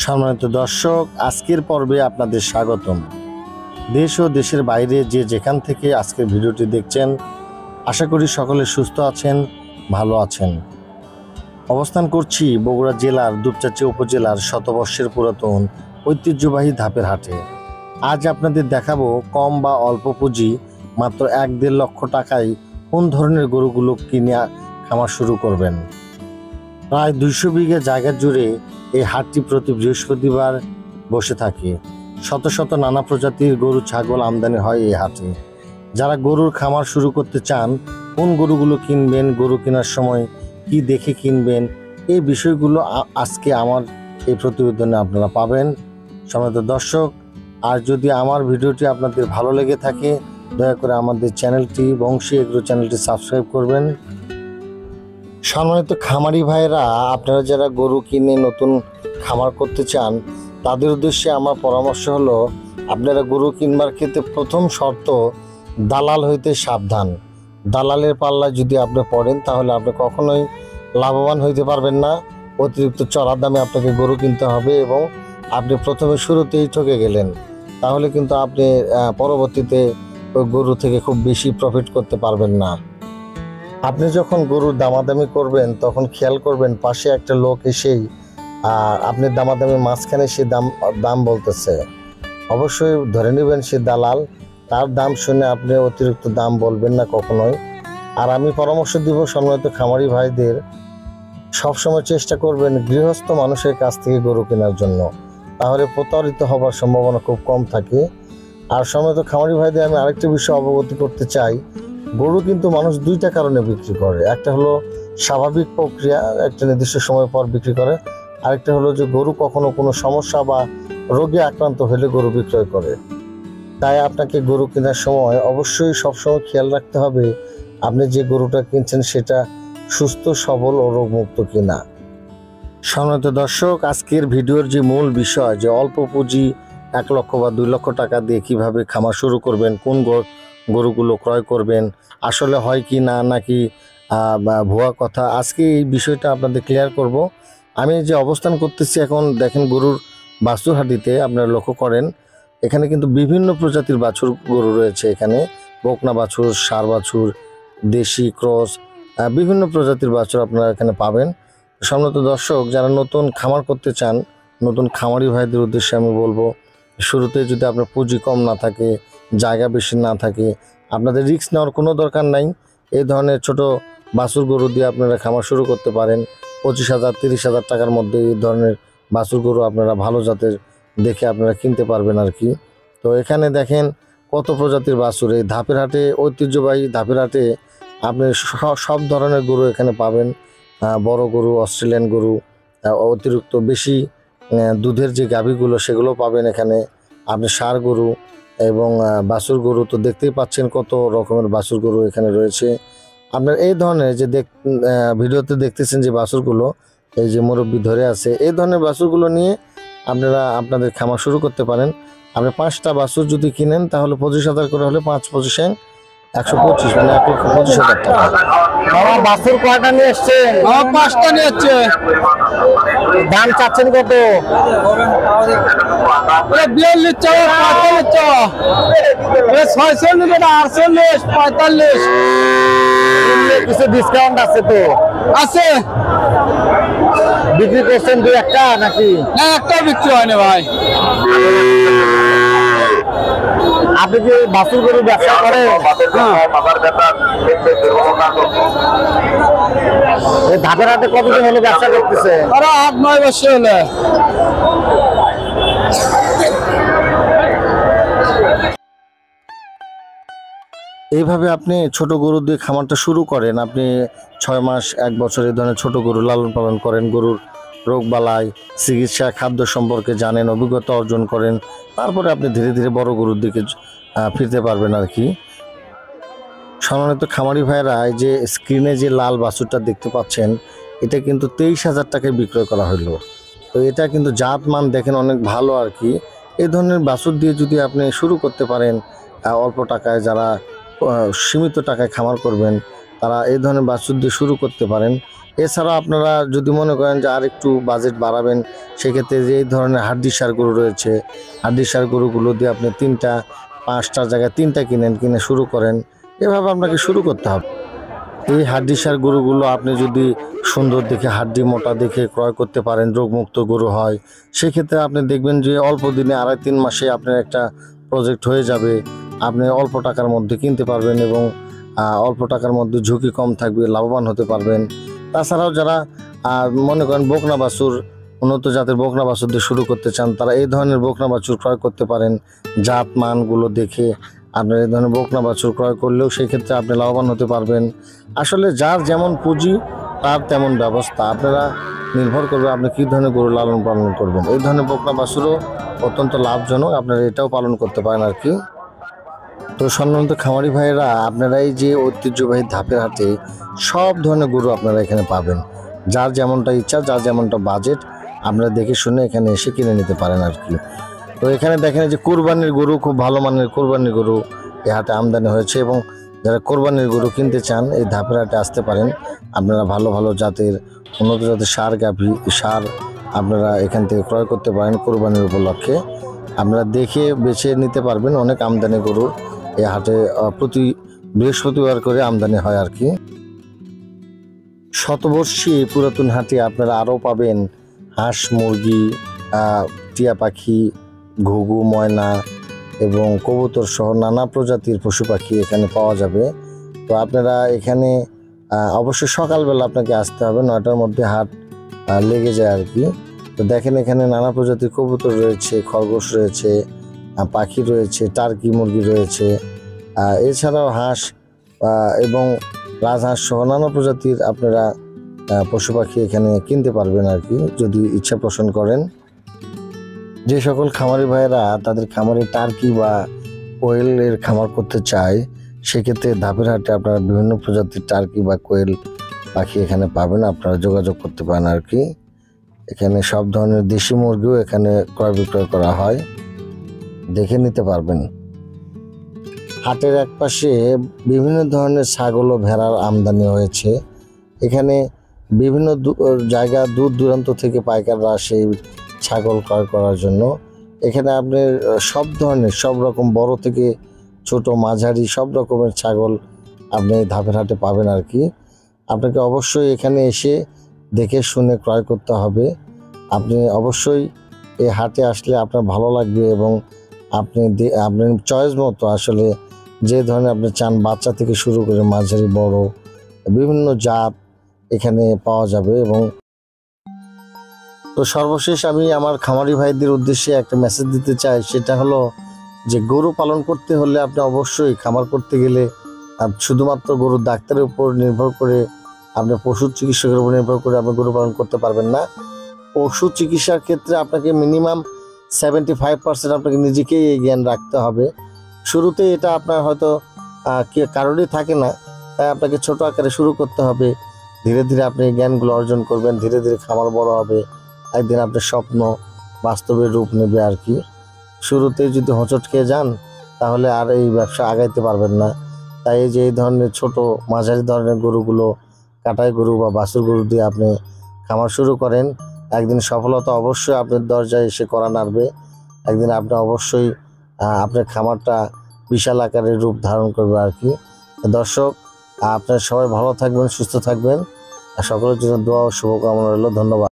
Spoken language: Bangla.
সম্মানিত দর্শক, আজকের পর্বে আপনাদের স্বাগতম। দেশ ও দেশের বাইরে যে যেখান থেকে আজকের ভিডিওটি দেখছেন, আশা করি সকলে সুস্থ আছেন, ভালো আছেন। অবস্থান করছি বগুড়া জেলার দুপচাঁচি উপজেলার শতবর্ষের পুরাতন ঐতিহ্যবাহী ধাপের হাটে। আজ আপনাদের দেখাবো কম বা অল্প পুঁজি মাত্র 1-1.5 লক্ষ টাকায় কোন ধরনের গরুগুলো কিনে খামার শুরু করবেন। প্রায় 200 বিঘা জায়গা জুড়ে এই হাটটি প্রতি বৃহস্পতিবার বসে থাকে। শত শত নানা প্রজাতির গরু ছাগল আমদানি হয় এই হাটে। যারা গরুর খামার শুরু করতে চান, কোন গরুগুলো কিনবেন, গরু কেনার সময় কি দেখে কিনবেন, এই বিষয়গুলো আজকে আমার এই প্রতিবেদনে আপনারা পাবেন। সম্মানিত দর্শক, আর যদি আমার ভিডিওটি আপনাদের ভালো লেগে থাকে, দয়া করে আমাদের চ্যানেলটি বংশী এগ্রো চ্যানেলটি সাবস্ক্রাইব করবেন। সম্মানিত খামারি ভাইয়েরা, আপনারা যারা গরু কিনে নতুন খামার করতে চান, তাদের উদ্দেশ্যে আমার পরামর্শ হলো, আপনারা গরু কিনবার ক্ষেত্রে প্রথম শর্ত দালাল হইতে সাবধান। দালালের পাল্লায় যদি আপনি পড়েন, তাহলে আপনি কখনোই লাভবান হইতে পারবেন না। অতিরিক্ত চড়া দামে আপনাকে গরু কিনতে হবে এবং আপনি প্রথমে শুরুতেই ঠকে গেলেন, তাহলে কিন্তু আপনি পরবর্তীতে ওই গরু থেকে খুব বেশি প্রফিট করতে পারবেন না। আপনি যখন গরুর দামাদামি করবেন, তখন খেয়াল করবেন পাশে একটা লোক এসেই আপনি দামাদামি মাঝখানে সে দাম বলতেছে। অবশ্যই ধরে নেবেন সে দালাল, তার দাম শুনে আপনি অতিরিক্ত দাম বলবেন না কখনোই। আর আমি পরামর্শ দিব সম্মানিত খামারি ভাইদের, সবসময় চেষ্টা করবেন গৃহস্থ মানুষের কাছ থেকে গরু কেনার জন্য, তাহলে প্রতারিত হবার সম্ভাবনা খুব কম থাকে। আর সম্মানিত খামারি ভাইদের আমি আরেকটা বিষয় অবগত করতে চাই, গরু কিন্তু মানুষ 2টা কারণে বিক্রি করে। একটা হলো স্বাভাবিক প্রক্রিয়া, একটা নির্দিষ্ট সময় পর বিক্রি করে। আরেকটা হলো যে গরু কখনো কোনো সমস্যা বা রোগে আক্রান্ত হলে গরু বিক্রয় করে। তাই আপনাকে গরু কেনার সময় অবশ্যই সবসময় খেয়াল রাখতে হবে আপনি যে গরুটা কিনছেন সেটা সুস্থ সবল ও রোগমুক্ত কিনা। সম্মানিত দর্শক, আজকের ভিডিওর যে মূল বিষয়, যে অল্প পুঁজি 1 লক্ষ বা 2 লক্ষ টাকা দিয়ে কিভাবে খামার শুরু করবেন, কোন গরুগুলো ক্রয় করবেন, আসলে হয় কি না, নাকি ভুয়া কথা, আজকে এই বিষয়টা আপনাদের ক্লিয়ার করব। আমি যে অবস্থান করতেছি এখন, দেখেন গরুর বাছুর হাটিতে আপনারা লক্ষ্য করেন, এখানে কিন্তু বিভিন্ন প্রজাতির বাছুর গরু রয়েছে। এখানে বকনা বাছুর, ষাঁড় বাছুর, দেশি ক্রস, বিভিন্ন প্রজাতির বাছুর আপনারা এখানে পাবেন। সম্মানিত দর্শক, যারা নতুন খামার করতে চান, নতুন খামারি ভাইদের উদ্দেশ্যে আমি বলবো, শুরুতে যদি আপনার পুঁজি কম না থাকে, জায়গা বেশি না থাকে, আপনাদের রিস্ক নেওয়ার কোনো দরকার নাই। এই ধরনের ছোট বাছুর গরু দিয়ে আপনারা খামার শুরু করতে পারেন। 25,000-30,000 টাকার মধ্যে এই ধরনের বাছুর গরু আপনারা ভালো জাতের দেখে আপনারা কিনতে পারবেন আর কি। তো এখানে দেখেন কত প্রজাতির বাছুর। এই ধাপের হাটে, ঐতিহ্যবাহী ধাপের হাটে আপনি সব ধরনের গরু এখানে পাবেন। বড় গরু, অস্ট্রেলিয়ান গরু, অতিরিক্ত বেশি দুধের যে গাভীগুলো সেগুলো পাবেন এখানে। আপনি ষাঁড় গরু এবং বাছুর গরু তো দেখতেই পাচ্ছেন কত রকমের বাছুর গরু এখানে রয়েছে। আপনার এই ধরনের যে ভিডিওতে দেখতেছেন যে বাছুরগুলো, এই যে মুরব্বি ধরে আছে, এই ধরনের বাছুরগুলো নিয়ে আপনারা আপনাদের খামার শুরু করতে পারেন। আপনি 5টা বাছুর যদি কিনেন, তাহলে 25,000 করে হলে 5-25 125, মানে 1,25,000 টাকা। বাবা, বাছুর কয়টা নিয়ে এসছেন? 5টা নিয়ে এসছে। দাম চাচ্ছেন কত? 42 চাও, 45 চাও, 46 নেবে না, 48, 45। কিছু ডিসকাউন্ট আছে তো? আছে। বিক্রি করছেন 2-1টা নাকি? না, একটা বিক্রি হয়নি ভাই। আপনি কি বাছুর গরু ব্যবসা করেন? এই ধাপের হাটে কতদিন হলো ব্যবসা করতেছে? 8-9 বছর হলে। এইভাবে আপনি ছোট গরু দিয়ে খামারটা শুরু করেন। আপনি 6 মাস 1 বছর এই ধরনের ছোট গরু লালন পালন করেন, গরুর রোগবালাই, চিকিৎসা, খাদ্য সম্পর্কে জানেন, অভিজ্ঞতা অর্জন করেন। তারপরে আপনি ধীরে ধীরে বড় গরুর দিকে ফিরতে পারবেন আর কি। সম্মানিত খামারি ভাইয়েরা, এই যে স্ক্রিনে যে লাল বাছুরটা দেখতে পাচ্ছেন, এটা কিন্তু 23,000 টাকায় বিক্রয় করা হলো। তো এটা কিন্তু জাত মান দেখেন অনেক ভালো আর কি। এই ধরনের বাছুর দিয়ে যদি আপনি শুরু করতে পারেন অল্প টাকায়, যারা সীমিত টাকায় খামার করবেন তারা এই ধরনের বাছুর দিয়ে শুরু করতে পারেন। এছাড়াও আপনারা যদি মনে করেন যে আর একটু বাজেট বাড়াবেন, সেক্ষেত্রে যে এই ধরনের হাড্ডিসার গরু রয়েছে, হাড্ডিসার গরুগুলো দিয়ে আপনি 3টা 5টার জায়গায় 3টা কিনে শুরু করেন। এভাবে আপনাকে শুরু করতে হবে। এই হাড্ডিসার গরুগুলো আপনি যদি সুন্দর দেখে হাড্ডি মোটা দেখে ক্রয় করতে পারেন, রোগমুক্ত গরু হয়, সেক্ষেত্রে আপনি দেখবেন যে অল্প দিনে 2.5-3 মাসে আপনার একটা প্রজেক্ট হয়ে যাবে। আপনি অল্প টাকার মধ্যে কিনতে পারবেন এবং অল্প টাকার মধ্যে ঝুঁকি কম থাকবে, লাভবান হতে পারবেন। তাছাড়াও যারা মনে করেন বকনা বাছুর, উন্নত জাতের বকনা বাছুর দিয়ে শুরু করতে চান, তারা এই ধরনের বকনা বাছুর ক্রয় করতে পারেন। জাত মানগুলো দেখে আপনার এই ধরনের বকনা বাছুর ক্রয় করলেও সেক্ষেত্রে আপনি লাভবান হতে পারবেন। আসলে যার যেমন পুঁজি তার তেমন ব্যবস্থা, আপনারা নির্ভর করবে আপনি কী ধরনের গরু লালন পালন করবেন। এই ধরনের বকনা বাছুরও অত্যন্ত লাভজনক, আপনারা এটাও পালন করতে পারেন আর কি। তো সম্মানিত খামারি ভাইয়েরা, আপনারা এই যে ঐতিহ্যবাহী ধাপের হাটে সব ধরনের গরু আপনারা এখানে পাবেন। যার যেমনটা ইচ্ছা, যার যেমনটা বাজেট, আপনারা দেখে শুনে এখানে এসে কিনে নিতে পারেন আর কি। তো এখানে দেখেন যে কোরবানির গরু, খুব ভালো মানের কোরবানির গরু এই হাটে আমদানি হয়েছে এবং যারা কোরবানির গরু কিনতে চান এই ধাপের হাটে আসতে পারেন। আপনারা ভালো ভালো জাতের উন্নত জাতের সার আপনারা এখান থেকে ক্রয় করতে পারেন কোরবানির উপলক্ষে। আপনারা দেখে বেছে নিতে পারবেন। অনেক আমদানি গরু এই হাটে প্রতি বৃহস্পতিবার করে আমদানি হয় আর কি। শতবর্ষী পুরাতন হাটে আপনারা আরও পাবেন হাঁস, মুরগি, টিয়া পাখি, ঘুঘু, ময়না এবং কবুতর সহ নানা প্রজাতির পশু পাখি এখানে পাওয়া যাবে। তো আপনারা এখানে অবশ্যই সকালবেলা আপনাকে আসতে হবে, 9টার মধ্যে হাট লেগে যায় আর কি। তো দেখেন এখানে নানা প্রজাতির কবুতর রয়েছে, খরগোশ রয়েছে, পাখি রয়েছে, টার্কি মুরগি রয়েছে, এছাড়াও হাঁস এবং রাজহাঁস সহ নানা প্রজাতির আপনারা পশু পাখি এখানে কিনতে পারবেন আর কি, যদি ইচ্ছা পোষণ করেন। যে সকল খামারি ভাইয়েরা তাদের খামারে টার্কি বা কোয়েলের খামার করতে চায়, সেক্ষেত্রে ধাপের হাটে আপনারা বিভিন্ন প্রজাতির টার্কি বা কোয়েল পাখি এখানে পাবেন, আপনারা যোগাযোগ করতে পারেন আর কি। এখানে সব ধরনের দেশি মুরগিও এখানে ক্রয় বিক্রয় করা হয়, দেখে নিতে পারবেন। হাটের একপাশে বিভিন্ন ধরনের ছাগল ও ভেড়ার আমদানি হয়েছে। এখানে বিভিন্ন জায়গা দূর দূরান্ত থেকে পাইকাররা আসে ছাগল ক্রয় করার জন্য। এখানে আপনি সব ধরনের, সব রকম বড় থেকে ছোট মাঝারি সব রকমের ছাগল আপনি ধাপের হাটে পাবেন আর কি। আপনাকে অবশ্যই এখানে এসে দেখে শুনে ক্রয় করতে হবে। আপনি অবশ্যই এই হাটে আসলে আপনার ভালো লাগবে এবং আপনার চয়েস মতো আসলে যে ধরনের আপনি চান, বাচ্চা থেকে শুরু করে মাঝারি বড় বিভিন্ন জাত এখানে পাওয়া যাবে। এবং তো সর্বশেষ আমি আমার খামারি ভাইদের উদ্দেশ্যে একটা মেসেজ দিতে চাই, সেটা হলো যে গরু পালন করতে হলে আপনি অবশ্যই খামার করতে গেলে শুধুমাত্র গরুর ডাক্তারের উপর নির্ভর করে, আপনি পশু চিকিৎসকের উপর নির্ভর করে আপনি গরু পালন করতে পারবেন না। পশু চিকিৎসার ক্ষেত্রে আপনাকে মিনিমাম 75% আপনাকে নিজেকেই এই জ্ঞান রাখতে হবে। শুরুতে এটা আপনার হয়তো কারোরই থাকে না, তাই আপনাকে ছোট আকারে শুরু করতে হবে। ধীরে ধীরে আপনি এই জ্ঞানগুলো অর্জন করবেন, ধীরে ধীরে খামার বড় হবে, একদিন আপনার স্বপ্ন বাস্তবে রূপ নেবে আর কি। শুরুতে যদি হোঁচট খেয়ে যান তাহলে আর এই ব্যবসা আগাইতে পারবেন না। তাই এই যে এই ধরনের ছোট মাঝারি ধরনের গরুগুলো, কাটাই গরু বা বাছুর গরু দিয়ে আপনি খামার শুরু করেন, একদিন সফলতা অবশ্যই আপনার দরজায় এসে করা নাড়বে। একদিন আপনি অবশ্যই আপনার খামারটা বিশাল আকারের রূপ ধারণ করবে আর কি। দর্শক, আপনারা সবাই ভালো থাকবেন, সুস্থ থাকবেন, আর সকলের জন্য দোয়া ও শুভকামনা রইল। ধন্যবাদ।